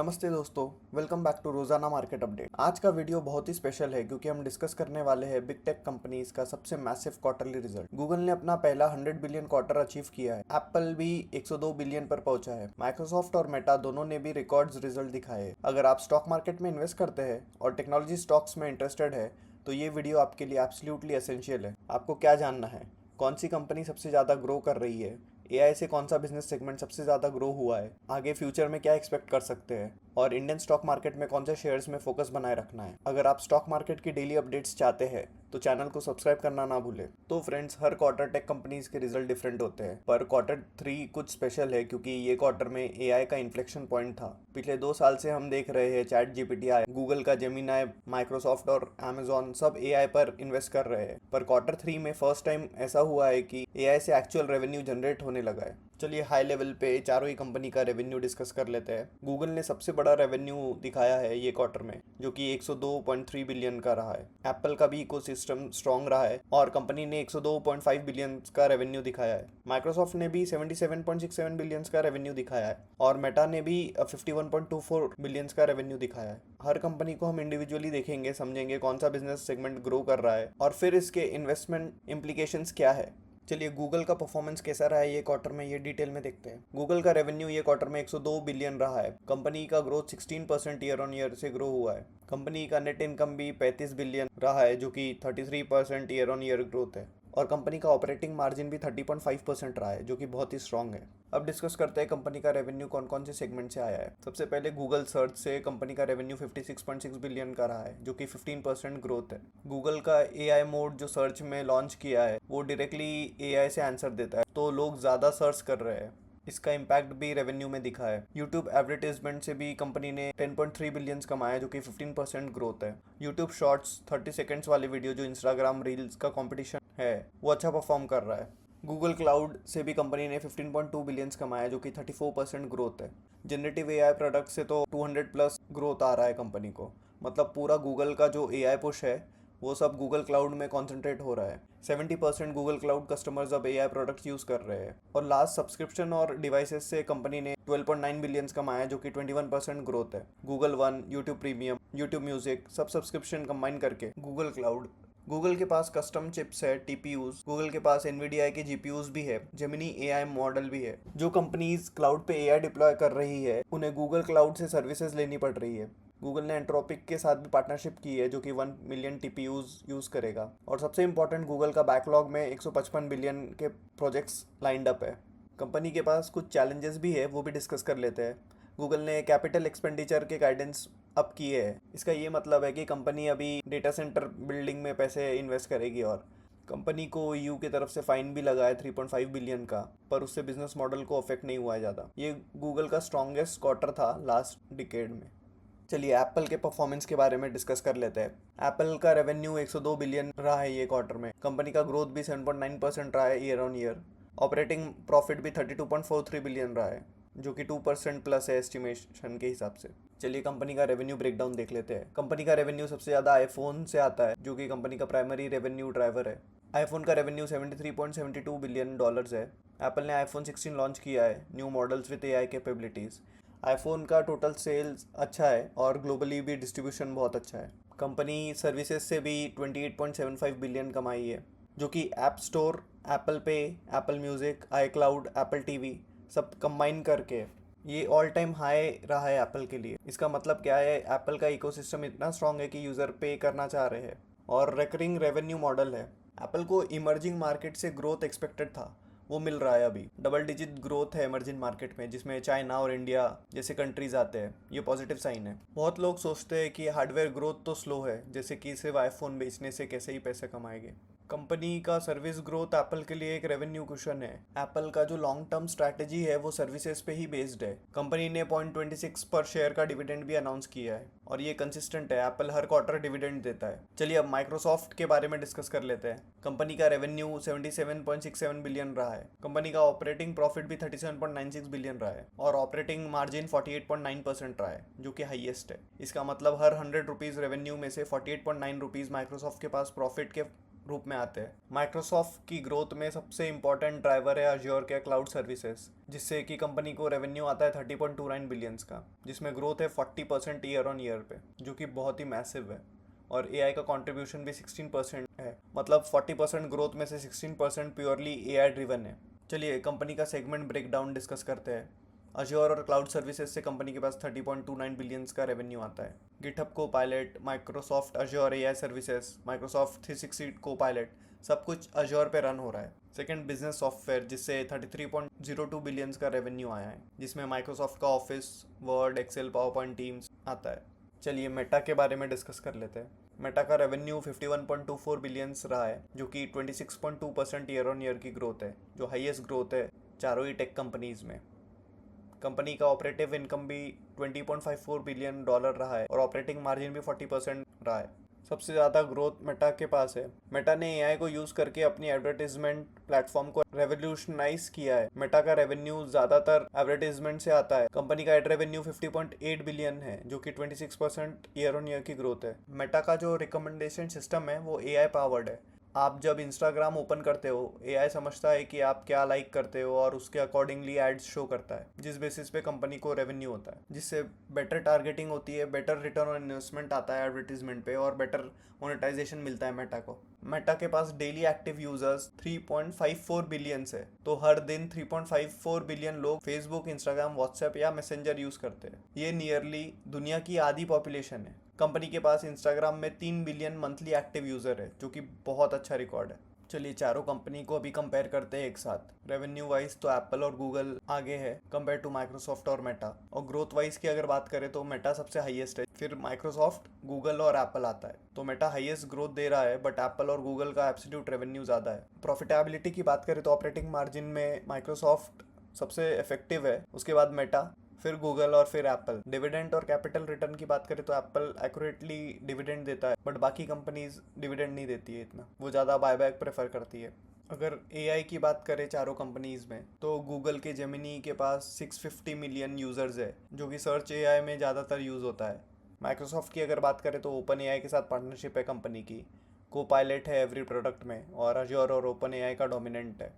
नमस्ते दोस्तों, welcome back to रोजाना मार्केट अपडेट। आज का वीडियो बहुत ही स्पेशल है क्योंकि हम डिस्कस करने वाले हैं बिग टेक कंपनीज का सबसे मैसिव क्वार्टरली रिजल्ट। गूगल ने अपना पहला 100 बिलियन क्वार्टर अचीव किया है। एप्पल भी 102 बिलियन पर पहुंचा है। माइक्रोसॉफ्ट और मेटा दोनों ने भी रिकॉर्ड्स रिजल्ट दिखाए। अगर आप स्टॉक मार्केट में इन्वेस्ट करते हैं और टेक्नोलॉजी स्टॉक्स में इंटरेस्टेड है तो ये वीडियो आपके लिए एब्सोल्युटली एसेंशियल है। आपको क्या जानना है? कौन सी कंपनी सबसे ज़्यादा ग्रो कर रही है? एआई से कौन सा बिजनेस सेगमेंट सबसे ज़्यादा ग्रो हुआ है? आगे फ्यूचर में क्या एक्सपेक्ट कर सकते हैं? और इंडियन स्टॉक मार्केट में कौन से शेयर्स में फोकस बनाए रखना है? अगर आप स्टॉक मार्केट की डेली अपडेट्स चाहते हैं तो चैनल को सब्सक्राइब करना ना भूलें। तो फ्रेंड्स, हर क्वार्टर टेक कंपनीज के रिजल्ट डिफरेंट होते हैं, पर क्वार्टर 3 कुछ स्पेशल है क्योंकि ये क्वार्टर में एआई का इन्फ्लेक्शन पॉइंट था। पिछले 2 साल से हम देख रहे हैं चैट जीपीटी आया, गूगल का जेमिनाई, माइक्रोसॉफ्ट और अमेजॉन सब एआई पर इन्वेस्ट कर रहे हैं। पर क्वार्टर 3 में फर्स्ट टाइम ऐसा हुआ है कि एआई से एक्चुअल रेवेन्यू जनरेट होने लगा है। चलिए हाई लेवल पे चारों ही कंपनी का रेवेन्यू डिस्कस कर लेते हैं। गूगल ने सबसे बड़ा रेवेन्यू दिखाया है ये क्वार्टर में, जो कि 102.3 बिलियन का रहा है। एप्पल का भी इकोसिस्टम स्ट्रॉन्ग रहा है और कंपनी ने 102.5 बिलियन का रेवेन्यू दिखाया है। माइक्रोसॉफ्ट ने भी 77.67 बिलियन का रेवेन्यू दिखाया है और मेटा ने भी 51.24 बिलियन का रेवेन्यू दिखाया है। हर कंपनी को हम इंडिविजुअली देखेंगे, समझेंगे कौन सा बिजनेस सेगमेंट ग्रो कर रहा है और फिर इसके इन्वेस्टमेंट इम्प्लीकेशंस क्या है। चलिए गूगल का परफॉर्मेंस कैसा रहा है ये क्वार्टर में, ये डिटेल में देखते हैं। गूगल का रेवेन्यू ये क्वार्टर में 102 बिलियन रहा है। कंपनी का ग्रोथ 16% ईयर ऑन ईयर से ग्रो हुआ है। कंपनी का नेट इनकम भी 35 बिलियन रहा है, जो कि 33% ईयर ऑन ईयर ग्रोथ है। और कंपनी का ऑपरेटिंग मार्जिन भी 30.5% रहा है, जो कि बहुत ही स्ट्रांग है। अब डिस्कस करते हैं कंपनी का रेवेन्यू कौन कौन से सेगमेंट से आया है। सबसे पहले गूगल सर्च से कंपनी का रेवेन्यू 56.6 बिलियन का रहा है, जो कि 15% ग्रोथ है। गूगल का एआई मोड जो सर्च में लॉन्च किया है वो डायरेक्टली एआई से आंसर देता है, तो लोग ज़्यादा सर्च कर रहे हैं। इसका इम्पैक्ट भी रेवेन्यू में दिखा है। यूट्यूब एडवर्टाइजमेंट से भी कंपनी ने 10.3 बिलियंस कमाया, जो कि 15% ग्रोथ है। यूट्यूब शॉर्ट्स 30 सेकेंड्स वाली वीडियो जो इंस्टाग्राम रील्स का कंपटीशन है वो अच्छा परफॉर्म कर रहा है। गूगल क्लाउड से भी कंपनी ने 15.2 बिलियंस कमाया, जो कि 34% ग्रोथ है। जनरेटिव एआई प्रोडक्ट से तो 200 प्लस ग्रोथ आ रहा है कंपनी को। मतलब पूरा गूगल का जो एआई पुश है वो सब गूगल क्लाउड में कॉन्सेंट्रेट हो रहा है। 70% गूगल क्लाउड कस्टमर्स अब एआई प्रोडक्ट्स यूज़ कर रहे हैं। और लास्ट सब्सक्रिप्शन और डिवाइसेस से कंपनी ने 12.9 बिलियंस कमाया, जो कि 21% ग्रोथ है। Google one, YouTube premium, YouTube music सब सब्सक्रिप्शन कंबाइन करके गूगल क्लाउड। गूगल के पास कस्टम चिप्स है, टीपीयूज। गूगल के पास एनवीडिया के जीपीयूज भी है। जेमिनी एआई मॉडल भी है। जो कंपनीज क्लाउड पे एआई डिप्लॉय कर रही है उन्हें गूगल क्लाउड से सर्विसेज लेनी पड़ रही है। गूगल ने एंट्रोपिक के साथ भी पार्टनरशिप की है, जो कि 1 मिलियन टीपीयूज यूज करेगा। और सबसे इंपॉर्टेंट, गूगल का बैकलॉग में 155 बिलियन के प्रोजेक्ट्स लाइंड अप है। कंपनी के पास कुछ चैलेंजेस भी है, वो भी डिस्कस कर लेते हैं। गूगल ने कैपिटल एक्सपेंडिचर के गाइडेंस अप किए हैं। इसका ये मतलब है कि कंपनी अभी डेटा सेंटर बिल्डिंग में पैसे इन्वेस्ट करेगी। और कंपनी को ईयू की तरफ से फाइन भी लगा है 3.5 बिलियन का, पर उससे बिजनेस मॉडल को अफेक्ट नहीं हुआ है ज़्यादा। ये गूगल का स्ट्रॉन्गेस्ट क्वार्टर था लास्ट डिकेड में। चलिए एप्पल के परफॉर्मेंस के बारे में डिस्कस कर लेते हैं। एप्पल का रेवेन्यू 102 बिलियन रहा है ये क्वार्टर में। कंपनी का ग्रोथ भी 7.9% रहा है year on year. Operating profit भी 32.43 बिलियन रहा है, जो कि 2% प्लस है एस्टिमेशन के हिसाब से। चलिए कंपनी का रेवेन्यू ब्रेकडाउन देख लेते हैं। कंपनी का रेवेन्यू सबसे ज़्यादा आईफोन से आता है, जो कि कंपनी का प्राइमरी रेवेन्यू ड्राइवर है। आईफोन का रेवेन्यू 73.72 बिलियन डॉलर्स है। एप्पल ने आईफोन 16 लॉन्च किया है, new models with AI capabilities. IPhone का टोटल सेल्स अच्छा है और ग्लोबली भी डिस्ट्रीब्यूशन बहुत अच्छा है। कंपनी सर्विसेज से भी 28.75 बिलियन कमाई है, जो कि ऐप स्टोर, एप्पल पे, एप्पल म्यूज़िक, आई क्लाउड, एप्पल टीवी सब कंबाइन करके ये ऑल टाइम हाई रहा है एप्पल के लिए। इसका मतलब क्या है? एप्पल का इकोसिस्टम इतना स्ट्रांग है कि यूज़र पे करना चाह रहे हैं और रिकरिंग रेवेन्यू मॉडल है। एप्पल को इमर्जिंग मार्केट से ग्रोथ एक्सपेक्टेड था, वो मिल रहा है। अभी डबल डिजिट ग्रोथ है इमर्जिंग मार्केट में, जिसमें चाइना और इंडिया जैसे कंट्रीज आते हैं। ये पॉजिटिव साइन है। बहुत लोग सोचते हैं कि हार्डवेयर ग्रोथ तो स्लो है, जैसे कि सिर्फ आईफोन बेचने से कैसे ही पैसे कमाएंगे। कंपनी का सर्विस ग्रोथ एप्पल के लिए एक रेवेन्यू कुशन है। एप्पल का जो लॉन्ग टर्म स्ट्रैटेजी है वो सर्विसेज पे ही बेस्ड है। कंपनी ने 0.26 पर शेयर का डिविडेंड भी अनाउंस किया है और ये कंसिस्टेंट है। एप्पल हर क्वार्टर डिविडेंड देता है। चलिए अब माइक्रोसॉफ्ट के बारे में डिस्कस कर लेते हैं। कंपनी का रेवेन्यू 77.67 बिलियन रहा है। कंपनी का ऑपरेटिंग प्रॉफिट भी 37.96 बिलियन रहा है और ऑपरेटिंग मार्जिन 48.9% रहा है, जो कि हाईएस्ट है। इसका मतलब हर 100 रुपीज़ रेवेन्यू में से 48.9 रुपीज़ माइक्रोसॉफ्ट के पास प्रॉफिट के रूप में आते हैं। माइक्रोसॉफ्ट की ग्रोथ में सबसे इम्पोर्टेंट ड्राइवर है अज्योर के क्लाउड सर्विसेज, जिससे कि कंपनी को रेवेन्यू आता है 30.29 बिलियंस का, जिसमें ग्रोथ है 40% ईयर ऑन ईयर पे, जो कि बहुत ही मैसिव है। और एआई का कंट्रीब्यूशन भी 16% है, मतलब 40% ग्रोथ में से 16% प्योरली एआई ड्रिवन है। चलिए कंपनी का सेगमेंट ब्रेकडाउन डिस्कस करते हैं। अज्योर और क्लाउड सर्विसेज से कंपनी के पास 30.29 बिलियंस का रेवेन्यू आता है। GitHub Copilot, Microsoft Azure AI services, Microsoft 365 Copilot, सब कुछ अज्योर पे रन हो रहा है। सेकंड बिजनेस सॉफ्टवेयर, जिससे 33.02 बिलियंस का रेवेन्यू आया है, जिसमें माइक्रोसॉफ्ट का Office, Word, Excel, PowerPoint, Teams आता है। चलिए मेटा के बारे में डिस्कस कर लेते हैं। मेटा का रेवेन्यू 51.24 बिलियंस रहा है, जो कि 26.2% ईयर ऑन ईयर की ग्रोथ है, जो हाईएस्ट ग्रोथ है चारों ही टेक कंपनीज में। कंपनी का ऑपरेटिव इनकम भी $20.54 बिलियन रहा है और ऑपरेटिंग मार्जिन भी 40% रहा है। सबसे ज़्यादा ग्रोथ मेटा के पास है। मेटा ने एआई को यूज़ करके अपनी एडवर्टाइजमेंट प्लेटफॉर्म को रेवोल्यूशनाइज किया है। मेटा का रेवेन्यू ज़्यादातर एडवर्टाइजमेंट से आता है। कंपनी का एड रेवेन्यू 50.8 बिलियन है, जो कि 26% ईयर ऑन ईयर की ग्रोथ है। मेटा का जो रिकमेंडेशन सिस्टम है वो एआई पावर्ड है। आप जब इंस्टाग्राम ओपन करते हो, एआई समझता है कि आप क्या लाइक करते हो और उसके अकॉर्डिंगली एड्स शो करता है, जिस बेसिस पे कंपनी को रेवेन्यू होता है, जिससे बेटर टारगेटिंग होती है, बेटर रिटर्न ऑन इन्वेस्टमेंट आता है एडवर्टीजमेंट पे और बेटर मोनेटाइजेशन मिलता है मेटा को। मेटा के पास डेली एक्टिव यूजर्स 3.54 बिलियन है, तो हर दिन 3.54 बिलियन लोग फेसबुक, इंस्टाग्राम, व्हाट्सएप या मैसेंजर यूज करते हैं। ये नियरली दुनिया की आधी पॉपुलेशन है। कंपनी के पास इंस्टाग्राम में 3 बिलियन मंथली एक्टिव यूजर है, जो कि बहुत अच्छा रिकॉर्ड है। चलिए चारों कंपनी को अभी कंपेयर करते हैं एक साथ। रेवेन्यू वाइज तो एप्पल और गूगल आगे है कंपेयर टू माइक्रोसॉफ्ट और मेटा, और ग्रोथ वाइज की अगर बात करें तो मेटा सबसे हाईएस्ट है, फिर माइक्रोसॉफ्ट, गूगल और एप्पल आता है। तो मेटा हाईएस्ट ग्रोथ दे रहा है, बट एप्पल और गूगल का एब्सोल्यूट रेवेन्यू ज़्यादा है। प्रॉफिटेबिलिटी की बात करें तो ऑपरेटिंग मार्जिन में माइक्रोसॉफ्ट सबसे इफेक्टिव है, उसके बाद मेटा, फिर गूगल और फिर एप्पल। डिविडेंड और कैपिटल रिटर्न की बात करें तो एप्पल एक्यूरेटली डिविडेंड देता है, बट बाकी कंपनीज डिविडेंड नहीं देती है इतना, वो ज़्यादा बायबैक प्रेफर करती है। अगर एआई की बात करें चारों कंपनीज में, तो गूगल के जेमिनी के पास 650 मिलियन यूजर्स है, जो कि सर्च एआई में ज़्यादातर यूज़ होता है। माइक्रोसॉफ्ट की अगर बात करें तो ओपन एआई के साथ पार्टनरशिप है कंपनी की, को पायलट है एवरी प्रोडक्ट में, और अज्योर और ओपन एआई का डोमिनेंट है।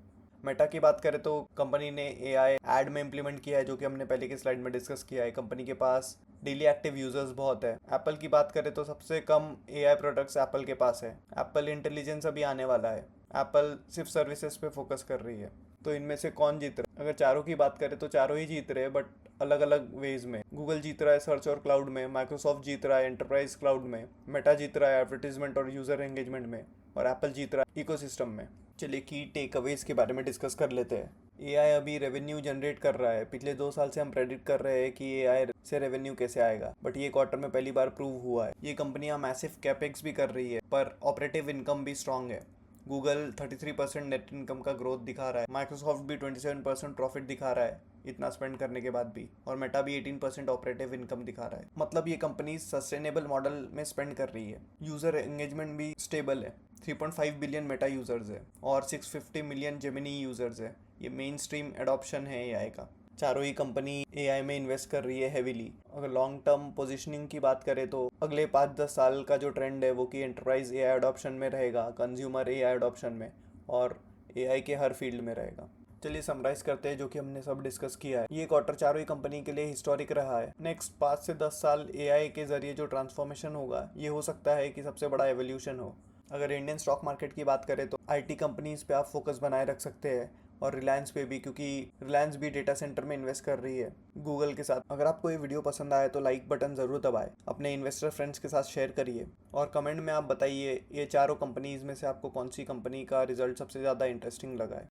मेटा की बात करें तो कंपनी ने एआई एड में इम्प्लीमेंट किया है, जो कि हमने पहले की स्लाइड में डिस्कस किया है। कंपनी के पास डेली एक्टिव यूजर्स बहुत है। एप्पल की बात करें तो सबसे कम एआई प्रोडक्ट्स एप्पल के पास है। एप्पल इंटेलिजेंस अभी आने वाला है। एप्पल सिर्फ सर्विसेज पे फोकस कर रही है। तो इनमें से कौन जीत रहा है? अगर चारों की बात करें तो चारों ही जीत रहे हैं, बट अलग अलग वेज में। गूगल जीत रहा है सर्च और क्लाउड में, माइक्रोसॉफ्ट जीत रहा है एंटरप्राइज क्लाउड में, मेटा जीत रहा है एडवर्टीजमेंट और यूजर एंगेजमेंट में, और एप्पल जीत रहा है इकोसिस्टम में। चलिए की टेक अवेज के बारे में डिस्कस कर लेते हैं। एआई अभी रेवेन्यू जनरेट कर रहा है। पिछले 2 साल से हम प्रेडिक्ट कर रहे हैं कि एआई से रेवेन्यू कैसे आएगा, बट ये क्वार्टर में पहली बार प्रूव हुआ है। ये कंपनियां मैसिव कैपेक्स भी कर रही है, पर ऑपरेटिव इनकम भी स्ट्रांग है। गूगल 33% नेट इनकम का ग्रोथ दिखा रहा है, माइक्रोसॉफ्ट भी 27% प्रॉफिट दिखा रहा है इतना स्पेंड करने के बाद भी, और मेटा भी 18% ऑपरेटिव इनकम दिखा रहा है। मतलब ये कंपनी सस्टेनेबल मॉडल में स्पेंड कर रही है। यूजर एंगेजमेंट भी स्टेबल है। 3.5 बिलियन मेटा यूजर्स है और 650 मिलियन जेमिनी यूजर्स है। ये मेन स्ट्रीम एडॉप्शन है एआई का। चारों ही कंपनी एआई में इन्वेस्ट कर रही है हेवीली। अगर लॉन्ग टर्म पोजीशनिंग की बात करें तो अगले 5-10 साल का जो ट्रेंड है वो कि एंटरप्राइज एआई अडॉप्शन में रहेगा, कंज्यूमर एआई अडॉप्शन में, और एआई के हर फील्ड में रहेगा। चलिए समराइज करते हैं जो कि हमने सब डिस्कस किया है। ये क्वार्टर चारों ही कंपनी के लिए हिस्टोरिक रहा है। नेक्स्ट 5 से 10 साल एआई के जरिए जो ट्रांसफॉर्मेशन होगा, ये हो सकता है कि सबसे बड़ा एवोल्यूशन हो। अगर इंडियन स्टॉक मार्केट की बात करें तो आईटी कंपनीज पे आप फोकस बनाए रख सकते हैं, और रिलायंस पे भी, क्योंकि रिलायंस भी डेटा सेंटर में इन्वेस्ट कर रही है गूगल के साथ। अगर आपको ये वीडियो पसंद आए तो लाइक बटन ज़रूर दबाएं, अपने इन्वेस्टर फ्रेंड्स के साथ शेयर करिए, और कमेंट में आप बताइए ये चारों कंपनीज में से आपको कौन सी कंपनी का रिजल्ट सबसे ज़्यादा इंटरेस्टिंग लगा है।